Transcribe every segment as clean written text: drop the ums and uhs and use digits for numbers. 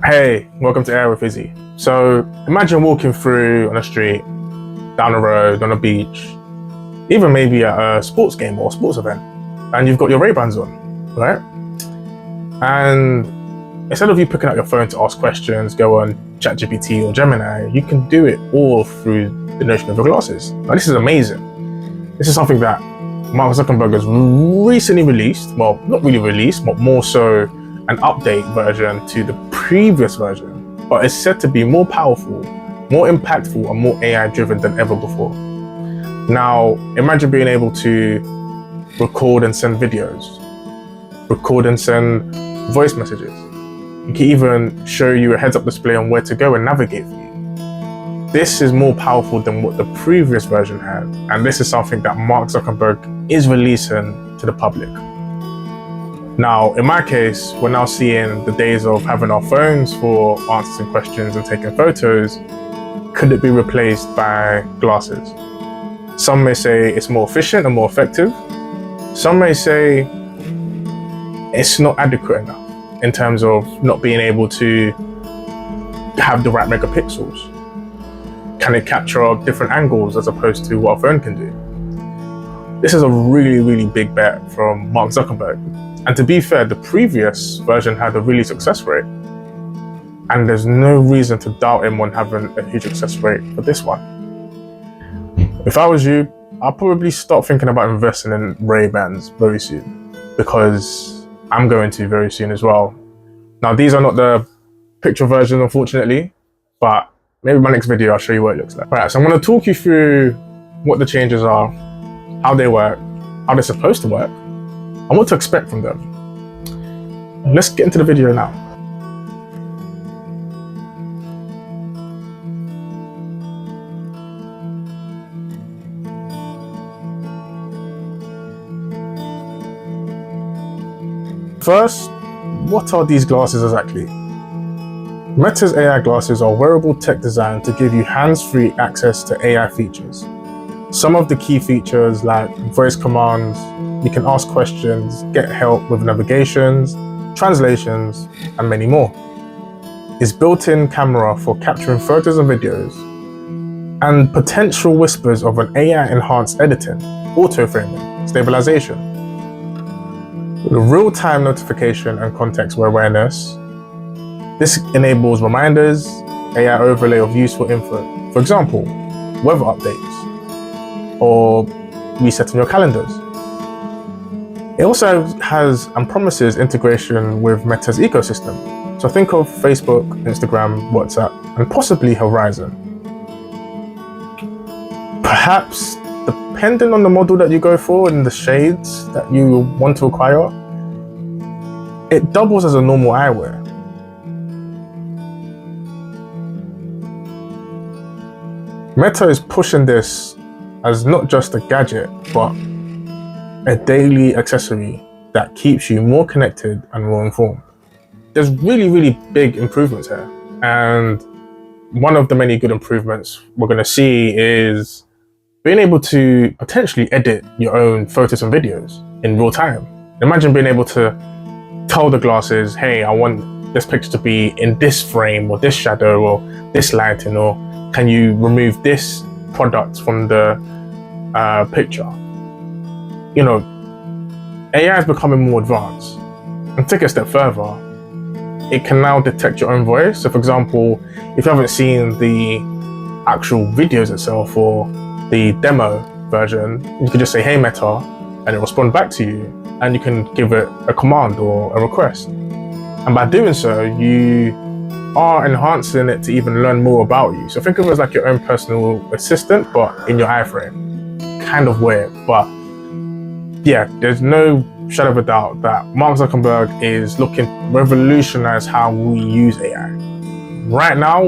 Hey, welcome to Air with Izzy. So imagine walking through on a street, down a road, on a beach, even maybe at a sports game or a sports event, and you've got your Ray-Bans on, right? And instead of you picking up your phone to ask questions, go on ChatGPT or Gemini, you can do it all through the notion of your glasses. Now, this is amazing. This is something that Mark Zuckerberg has recently released, well, not really released, but more so an update version to the previous version, but it's said to be more powerful, more impactful, and more AI driven than ever before. Now, imagine being able to record and send videos, record and send voice messages. It can even show you a heads-up display on where to go and navigate for you. This is more powerful than what the previous version had, and this is something that Mark Zuckerberg is releasing to the public. Now, in my case, we're now seeing the days of having our phones for answering questions and taking photos. Could it be replaced by glasses? Some may say it's more efficient and more effective. Some may say it's not adequate enough in terms of not being able to have the right megapixels. Can it capture different angles as opposed to what a phone can do? This is a really, really big bet from Mark Zuckerberg. And to be fair, the previous version had a really success rate. And there's no reason to doubt him on having a huge success rate for this one. If I was you, I'll probably start thinking about investing in Ray-Bans very soon, because I'm going to very soon as well. Now, these are not the picture version, unfortunately, but maybe my next video, I'll show you what it looks like. All right, so I'm going to talk you through what the changes are, how they work, how they're supposed to work, and what to expect from them. Let's get into the video now. First, what are these glasses exactly? Meta's AI glasses are wearable tech designed to give you hands-free access to AI features. Some of the key features like voice commands, you can ask questions, get help with navigations, translations, and many more. Its built-in camera for capturing photos and videos, and potential whispers of an AI-enhanced editing, auto-framing, stabilization. The real-time notification and context awareness. This enables reminders, AI overlay of useful info. For example, weather updates, or resetting your calendars. It also has and promises integration with Meta's ecosystem. So think of Facebook, Instagram, WhatsApp, and possibly Horizon. Perhaps, depending on the model that you go for and the shades that you want to acquire, it doubles as a normal eyewear. Meta is pushing this as not just a gadget, but a daily accessory that keeps you more connected and more informed. There's really, really big improvements here. And one of the many good improvements we're going to see is being able to potentially edit your own photos and videos in real time. Imagine being able to tell the glasses, hey, I want this picture to be in this frame or this shadow or this lighting, or can you remove this product from the picture? You know, AI is becoming more advanced. And take it a step further, it can now detect your own voice. So for example, if you haven't seen the actual videos itself or the demo version, you can just say, hey Meta, and it'll respond back to you, and you can give it a command or a request. And by doing so, you are enhancing it to even learn more about you. So think of it as like your own personal assistant, but in your iframe. Kind of weird, but yeah, there's no shadow of a doubt that Mark Zuckerberg is looking to revolutionize how we use AI. Right now,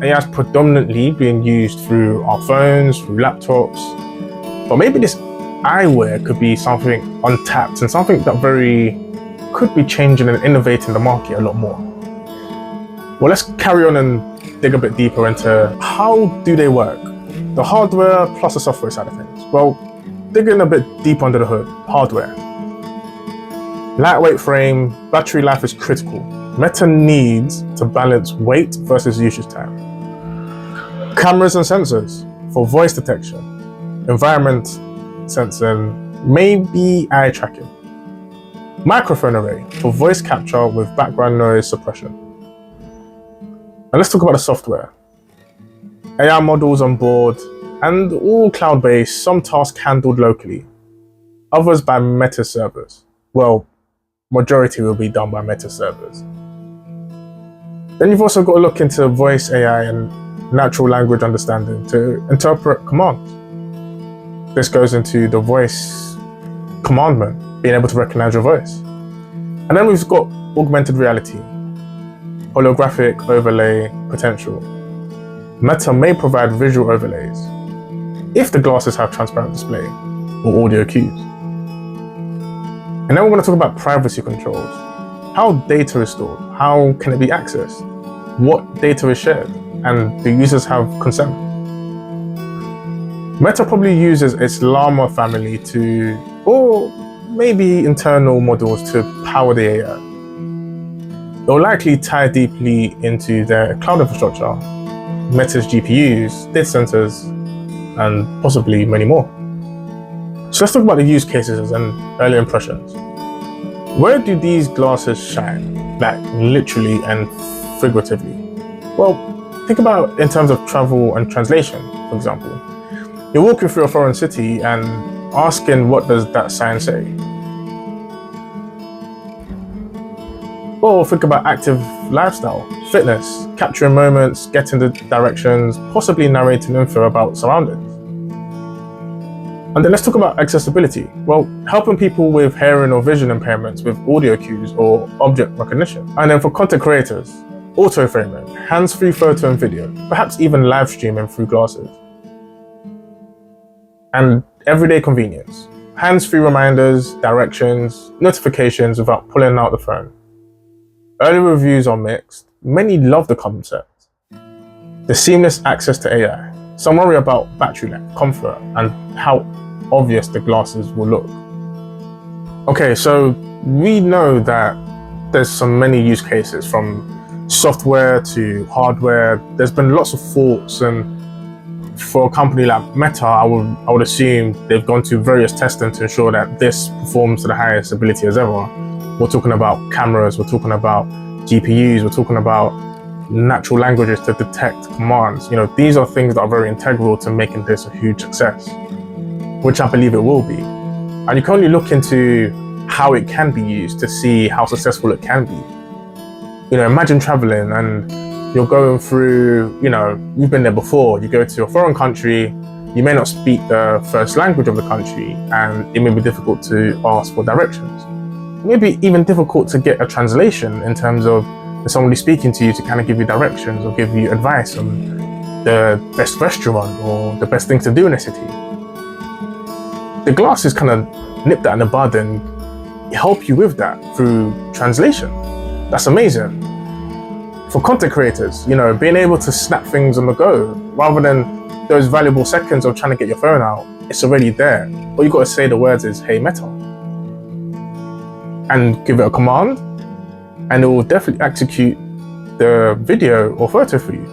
AI is predominantly being used through our phones, through laptops, but maybe this eyewear could be something untapped and something that could be changing and innovating the market a lot more. Well, let's carry on and dig a bit deeper into how do they work? The hardware plus the software side of things. Well, digging a bit deep under the hood, hardware. Lightweight frame, battery life is critical. Meta needs to balance weight versus usage time. Cameras and sensors for voice detection, environment sensing, maybe eye tracking. Microphone array for voice capture with background noise suppression. And let's talk about the software. AI models on board and all cloud-based, some tasks handled locally, others by Meta servers. Well, majority will be done by Meta servers. Then you've also got to look into voice AI and natural language understanding to interpret commands. This goes into the voice commandment, being able to recognize your voice. And then we've got augmented reality, holographic overlay potential. Meta may provide visual overlays if the glasses have transparent display or audio cues. And then we're going to talk about privacy controls. How data is stored, how can it be accessed, what data is shared, and do users have consent? Meta probably uses its Llama family or maybe internal models to power the AI. They'll likely tie deeply into their cloud infrastructure, Meta's GPUs, data centers, and possibly many more. So let's talk about the use cases and early impressions. Where do these glasses shine, like literally and figuratively? Well, think about in terms of travel and translation, for example. You're walking through a foreign city and asking, what does that sign say? Or think about active lifestyle, fitness, capturing moments, getting the directions, possibly narrating info about surroundings. And then let's talk about accessibility. Well, helping people with hearing or vision impairments with audio cues or object recognition. And then for content creators, auto framing, hands-free photo and video, perhaps even live streaming through glasses. And everyday convenience, hands-free reminders, directions, notifications without pulling out the phone. Early reviews are mixed. Many love the concept. The seamless access to AI. Some worry about battery life, comfort, and how obvious the glasses will look. Okay, so we know that there's so many use cases, from software to hardware. There's been lots of thoughts, and for a company like Meta, I would assume they've gone to various testing to ensure that this performs to the highest ability as ever. We're talking about cameras, we're talking about GPUs, we're talking about natural languages to detect commands. These are things that are very integral to making this a huge success, which I believe it will be. And you can only look into how it can be used to see how successful it can be. Imagine traveling and you're going through, you've been there before, you go to a foreign country, you may not speak the first language of the country, and it may be difficult to ask for directions. It may be even difficult to get a translation in terms of somebody speaking to you to kind of give you directions or give you advice on the best restaurant or the best things to do in a city. The glasses kind of nip that in the bud and help you with that through translation. That's amazing. For content creators, being able to snap things on the go, rather than those valuable seconds of trying to get your phone out, it's already there. All you got to say the words is, "Hey Meta," and give it a command, and it will definitely execute the video or photo for you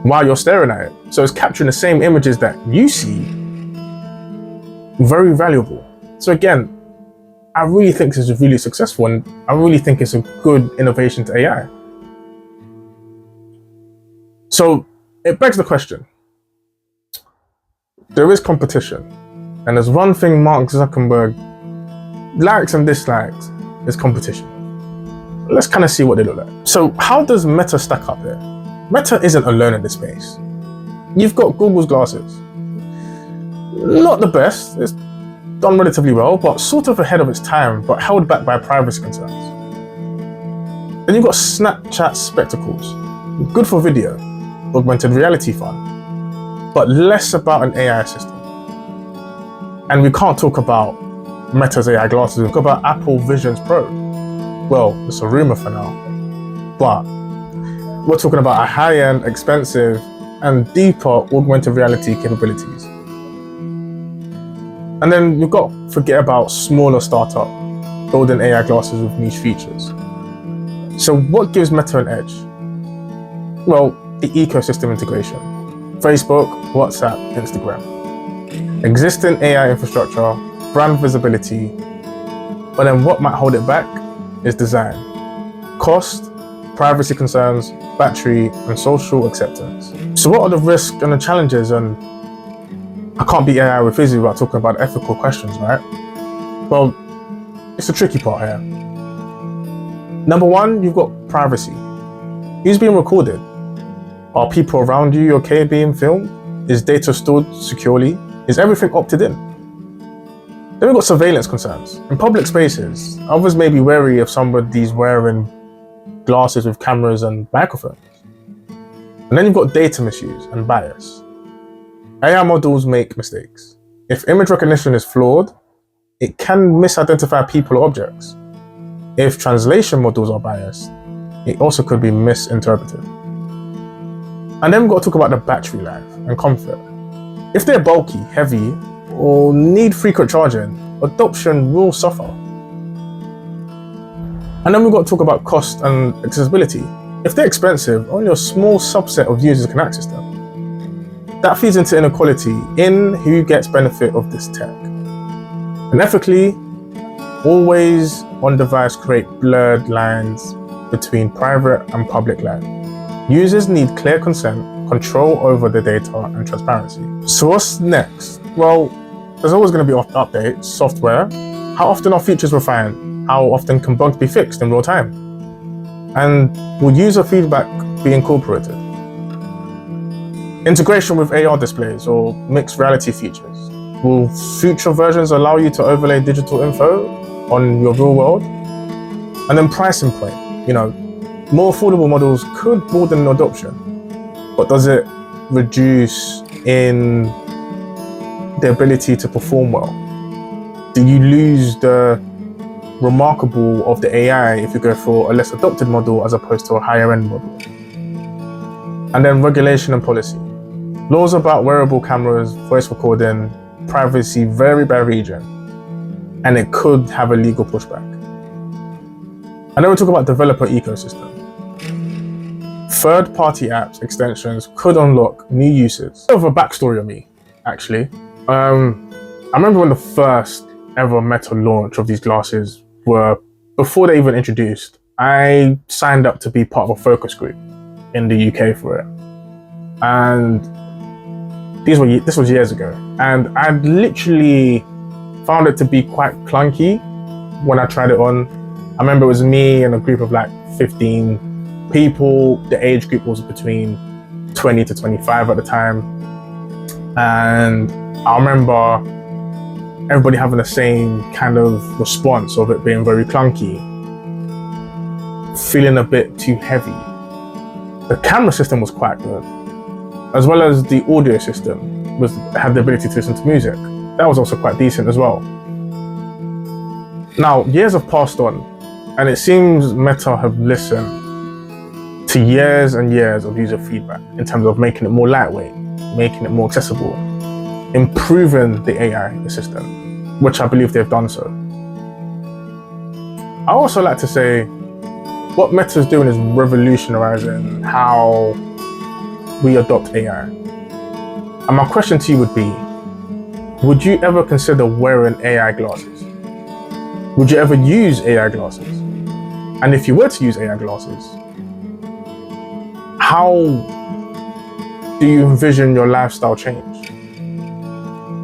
while you're staring at it. So it's capturing the same images that you see. Very valuable. So again, I really think this is really successful, and I really think it's a good innovation to AI. So it begs the question. There is competition, and there's one thing Mark Zuckerberg likes and dislikes is competition. Let's kind of see what they look like. So how does Meta stack up here? Meta isn't alone in this space. You've got Google's glasses. Not the best, it's done relatively well, but sort of ahead of its time, but held back by privacy concerns. Then you've got Snapchat spectacles, good for video, augmented reality fun, but less about an AI system. And we can't talk about Meta's AI glasses, we talk about Apple Visions Pro. Well, it's a rumor for now, but we're talking about a high-end, expensive, and deeper augmented reality capabilities. And then you've got to forget about smaller startup building AI glasses with niche features. So what gives Meta an edge? Well, the ecosystem integration. Facebook, WhatsApp, Instagram. Existing AI infrastructure, brand visibility, but then what might hold it back is design. Cost, privacy concerns, battery, and social acceptance. So what are the risks and the challenges? And I can't beat AI with Fizzy without talking about ethical questions, right? Well, it's the tricky part here. Number one, you've got privacy. Who's being recorded? Are people around you okay being filmed? Is data stored securely? Is everything opted in? Then we've got surveillance concerns. In public spaces, others may be wary if somebody's wearing glasses with cameras and microphones. And then you've got data misuse and bias. AI models make mistakes. If image recognition is flawed, it can misidentify people or objects. If translation models are biased, it also could be misinterpreted. And then we've got to talk about the battery life and comfort. If they're bulky, heavy, or need frequent charging, adoption will suffer. And then we've got to talk about cost and accessibility. If they're expensive, only a small subset of users can access them. That feeds into inequality in who gets benefit of this tech. And ethically, always on-device create blurred lines between private and public life. Users need clear consent, control over the data, and transparency. So what's next? Well, there's always going to be updates, software. How often are features refined? How often can bugs be fixed in real time? And will user feedback be incorporated? Integration with AR displays or mixed reality features. Will future versions allow you to overlay digital info on your real world? And then pricing point, more affordable models could broaden adoption, but does it reduce in the ability to perform well? Do you lose the remarkable of the AI if you go for a less adopted model as opposed to a higher end model? And then regulation and policy. Laws about wearable cameras, voice recording, privacy vary by region, and it could have a legal pushback. And then we talk about developer ecosystem. Third-party apps, extensions could unlock new uses. Bit of a backstory on me, actually. I remember when the first ever Meta launch of these glasses were, before they even introduced, I signed up to be part of a focus group in the UK for it. And this was years ago. And I literally found it to be quite clunky when I tried it on. I remember it was me and a group of like 15 people. The age group was between 20 to 25 at the time. And I remember everybody having the same kind of response of it being very clunky, feeling a bit too heavy. The camera system was quite good, as well as the audio system had the ability to listen to music. That was also quite decent as well. Now, years have passed on, and it seems Meta have listened to years and years of user feedback in terms of making it more lightweight, making it more accessible, improving the AI assistant, which I believe they've done so. I also like to say, what Meta is doing is revolutionizing how we adopt AI. And my question to you would be, would you ever consider wearing AI glasses? Would you ever use AI glasses? And if you were to use AI glasses, how do you envision your lifestyle change?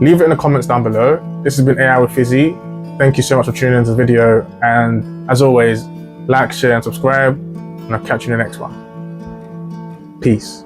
Leave it in the comments down below. This has been AI with Fizzy. Thank you so much for tuning into the video. And as always, like, share, and subscribe. And I'll catch you in the next one. Peace.